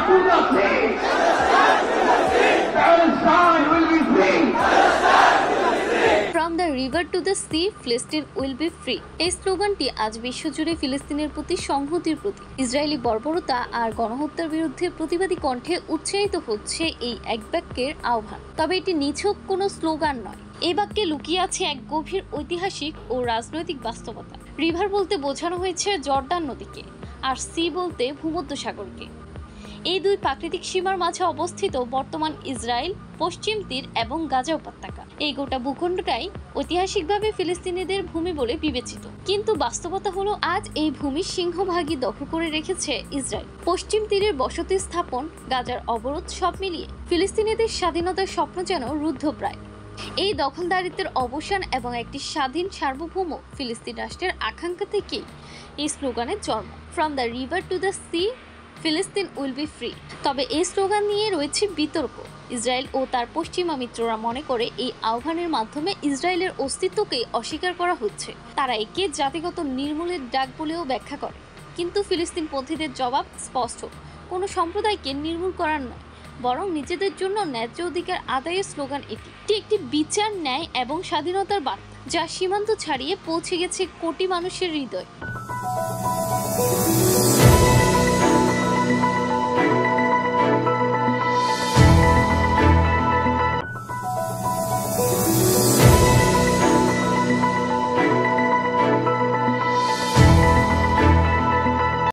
to the sea. Palestine will be free. From the river to the sea, Palestine will be free. এই স্লোগানটি আজ বিশ্বজুড়ে ফিলিস্তিনের প্রতি সংহতির প্রতীক। Israeli বর্বরতা আর গণহত্যার বিরুদ্ধে প্রতিবাদী কণ্ঠে উচ্চারিত হচ্ছে এই এক বাক্যের আহ্বান। তবে এটি নিছক কোনো স্লোগান নয়। এই বাক্যে লুকিয়ে আছে এক গভীর ঐতিহাসিক ও রাজনৈতিক বাস্তবতা। রিভার বলতে বোঝানো হয়েছে জর্দান নদীকে, আর সি বলতে ভূমধ্যসাগরকে। এই দুই প্রাকৃতিক সীমার মাঝে অবস্থিত বর্তমান ইসরায়েল, পশ্চিম তীর এবং গাজা উপত্যকা। এই গোটা ভূখণ্ডটাই ঐতিহাসিকভাবে ফিলিস্তিনিদের ভূমি বলে বিবেচিত, কিন্তু বাস্তবতা হলো আজ এই ভূমি সিংহভাগই দখল করে রেখেছে ইসরায়েল। পশ্চিম তীরের বসতি স্থাপন, গাজার অবরোধ, সব মিলিয়ে ফিলিস্তিনিদের স্বাধীনতার স্বপ্ন যেন রুদ্ধপ্রায়। এই দখলদারিত্বের অবসান এবং একটি স্বাধীন সার্বভৌম ফিলিস্তিন রাষ্ট্রের আকাঙ্ক্ষা থেকেই এই স্লোগানের জন্ম। From the river to the sea, ফিলিস্তিন উইল বি ফ্রি। তবে এই স্লোগান নিয়ে রয়েছে বিতর্ক। ইসরায়েল ও তার পশ্চিমা মিত্ররা মনে করে এই আহ্বানের মাধ্যমে ইসরায়েলের অস্তিত্বকে অস্বীকার করা হচ্ছে। তারা একে জাতিগত নির্মূলের ডাক বলেও ব্যাখ্যা করে। কিন্তু ফিলিস্তিনপন্থীদের জবাব স্পষ্ট, কোনো সম্প্রদায়কে নির্মূল করার নয়, বরং নিজেদের জন্য ন্যায্য অধিকার আদায়ের স্লোগান। এটি একটি বিচার, ন্যায় এবং স্বাধীনতার বার্তা, যা সীমান্ত ছাড়িয়ে পৌঁছে গেছে কোটি মানুষের হৃদয়।